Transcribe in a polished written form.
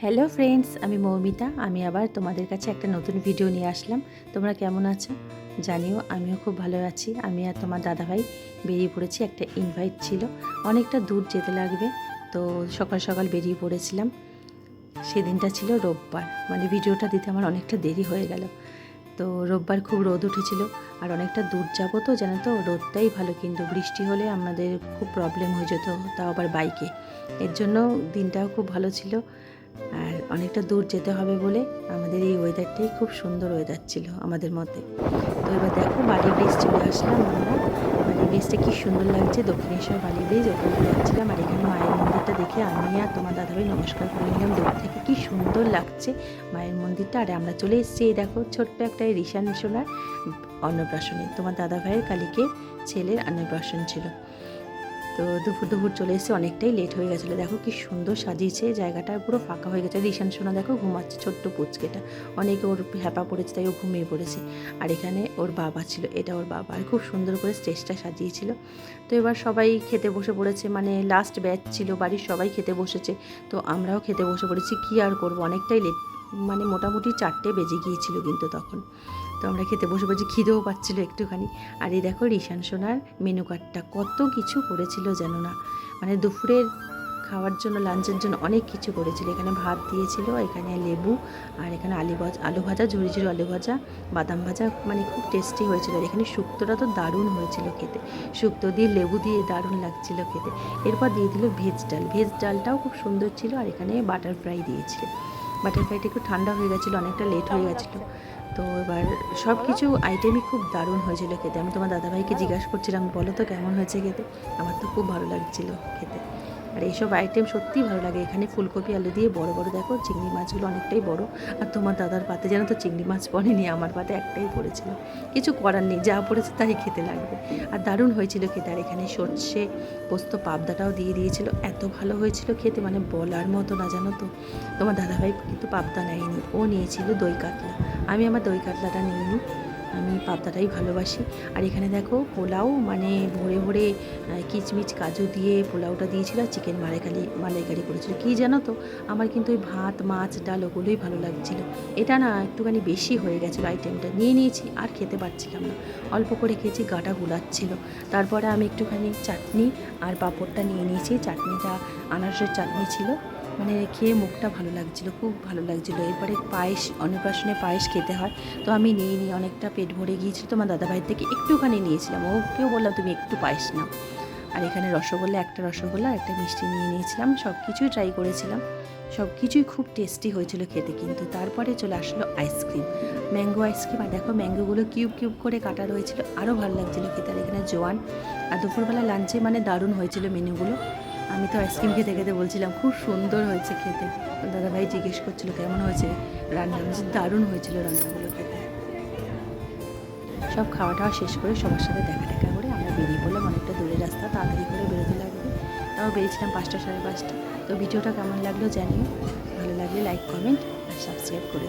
Hello friends, আমি মৌমিতা। আমি আবার তোমাদের কাছে একটা নতুন ভিডিও নিয়ে আসলাম। তোমরা কেমন আছো জানিও। আমিও খুব ভালো আছি। আমি আর তোমার দাদাভাই বেরিয়ে পড়েছি, একটা ইনভাইট ছিল, অনেকটা দূর যেতে লাগবে, তো সকাল সকাল বেরিয়ে পড়েছিলাম। সেদিনটা ছিল রোববার, মানে ভিডিওটা দিতে আমার অনেকটা দেরি হয়ে গেল। তো রোববার খুব রোদ উঠেছিল, আর অনেকটা দূর যাবো তো জানো তো, রোদটাই ভালো, কিন্তু বৃষ্টি হলে আমাদের খুব প্রবলেম হয়ে যেত, তাও আবার বাইকে। এর জন্য দিনটাও খুব ভালো ছিল, আর অনেকটা দূর যেতে হবে বলে আমাদের এই ওয়েদারটাই খুব সুন্দর ওয়েদার ছিল আমাদের মধ্যে। তো এবার দেখো, বালি ব্রিজ চলে আসলাম আমরা। বালি ব্রিজটা কি সুন্দর লাগছে, দক্ষিণেশ্বর বালি ব্রিজ, ওখানে যাচ্ছিলাম। আর এখানে মায়ের মন্দিরটা দেখে আমি আর তোমার দাদাভাই নমস্কার করে নিলাম দূর থেকে। কি সুন্দর লাগছে মায়ের মন্দিরটা। আর আমরা চলে এসেছি, এই দেখো ছোট্ট একটা ঋষান সোনার অন্নপ্রাশনে। তোমার দাদাভাইয়ের কালকে ছেলের অন্নপ্রাশন ছিল, তো দুপুর দুপুর চলে এসেছে, অনেকটাই লেট হয়ে গেছিলো। দেখো কি সুন্দর সাজিয়েছে, জায়গাটা পুরো ফাঁকা হয়ে গেছে। ঋষান সোনা দেখো ঘুমাচ্ছে, ছোট্ট পুচকেটা, অনেকে ওর হ্যাপা পড়েছে তাই ও ঘুমিয়ে পড়েছে। আর এখানে ওর বাবা ছিল, এটা ওর বাবা, আর খুব সুন্দর করে স্টেজটা সাজিয়েছিল। তো এবার সবাই খেতে বসে পড়েছে, মানে লাস্ট ব্যাচ ছিল, বাড়ির সবাই খেতে বসেছে, তো আমরাও খেতে বসে পড়েছি। কী আর করবো, অনেকটাই লেট, মানে মোটামুটি 4টে বেজে গিয়েছিল কিন্তু তখন। তো আমরা খেতে বসে বসে, খিদেও পাচ্ছিলো একটুখানি। আর এই দেখো ঋষান সোনার মেনু কার্ডটা, কত কিছু করেছিল জানো না, মানে দুপুরের খাওয়ার জন্য, লাঞ্চের জন্য অনেক কিছু করেছিল। এখানে ভাত দিয়েছিল, এখানে লেবু, আর এখানে আলু ভাজা, ঝুড়ি ঝুড়ি আলু ভাজা, বাদাম ভাজা, মানে খুব টেস্টি হয়েছিল। আর এখানে শুক্তোটা তো দারুণ হয়েছিল খেতে, শুক্তো দিয়ে লেবু দিয়ে দারুণ লাগছিল খেতে। এরপর দিয়ে দিল ভেজ ডাল, ভেজ ডালটাও খুব সুন্দর ছিল। আর এখানে বাটার ফ্রাই দিয়েছিল, বাটার ফ্রাইটা একটু ঠান্ডা হয়ে গেছিলো, অনেকটা লেট হয়ে গেছিলো। তো এবার সব কিছু আইটেমই খুব দারুণ হয়েছিল খেতে। আমি তোমার দাদাভাইকে জিজ্ঞাসা করছিলাম, বলো তো কেমন হয়েছে খেতে। আমার তো খুব ভালো লাগছিলো খেতে, আর এইসব আইটেম সত্যিই ভালো লাগে। এখানে ফুলকপি আলু দিয়ে বড় বড় দেখো চিংড়ি মাছগুলো অনেকটাই বড়। আর তোমার দাদার পাতে যেন তো চিংড়ি মাছ পড়েনি, আমার পাতে একটাই পড়েছিল। কিছু করার নেই, যা পড়েছে তাই খেতে লাগবে। আর দারুণ হয়েছিল খেতে। আর এখানে সর্ষে পোস্ত পাবদাটাও দিয়ে দিয়েছিল, এত ভালো হয়েছিল খেতে, মানে বলার মতো না জানো তো। তোমার দাদাভাই কিন্তু পাবদা নেয়নি, ও নিয়েছিল দই কাতলা। আমি আমার দই কাতলাটা নিইনি, আমি পাবদাটাই ভালোবাসি। আর এখানে দেখো পোলাও, মানে ভরে ভরে কিচমিচ কাজু দিয়ে পোলাওটা দিয়েছিল, আর চিকেন মালাইকারি করেছিল। কী জানো তো, আমার কিন্তু ওই ভাত মাছ ডাল ওগুলোই ভালো লাগছিলো। এটা না একটুখানি বেশি হয়ে গেছিলো, আইটেমটা নিয়ে নিয়েছি, আর খেতে পারছিলাম না, অল্প করে খেয়েছি, গাটা গুলাচ্ছিল। তারপরে আমি একটুখানি চাটনি আর পাঁপড়টা নিয়ে নিয়েছি। চাটনিটা আনারসের চাটনি ছিল, মানে খেয়ে মুখটা ভালো লাগছিলো, খুব ভালো লাগছিলো। এরপরে পায়েস, অন্নপ্রাশনে পায়েস খেতে হয়, তো আমি নিয়ে অনেকটা পেট ভরে গিয়েছিল। তোমার দাদাভাইয়ের থেকে একটুখানি নিয়েছিলাম, ওকেও বললাম তুমি একটু পায়েস নাও। আর এখানে রসগোল্লা, একটা রসগোল্লা, একটা মিষ্টি নিয়ে নিয়েছিলাম। সব কিছুই ট্রাই করেছিলাম, সব কিছুই খুব টেস্টি হয়েছিল খেতে। কিন্তু তারপরে চলে আসলো আইসক্রিম, ম্যাঙ্গো আইসক্রিম। আর দেখো ম্যাঙ্গোগুলো কিউব কিউব করে কাটা রয়েছিল, আরও ভালো লাগছিলো খেতে। আর এখানে জোয়ান। আর দুপুরবেলা লাঞ্চে মানে দারুণ হয়েছিল মেনুগুলো। আমি তো আইসক্রিম খেতে খেতে বলছিলাম খুব সুন্দর হয়েছে খেতে। দাদাভাই জিজ্ঞেস করছিল কেমন হয়েছে রান্না, দারুণ হয়েছিল রান্নাগুলো খেতে। সব খাওয়া টাওয়া শেষ করে সবার সাথে দেখা করে আমরা বেরিয়ে পড়লাম। অনেকটা দূরের রাস্তা, তাড়াতাড়ি করে বেরোতে লাগবে। তাও বেরিয়েছিলাম 5টা সাড়ে 5টা। তো ভিডিওটা কেমন লাগলো জানিও, ভালো লাগলে লাইক কমেন্ট আর সাবস্ক্রাইব করে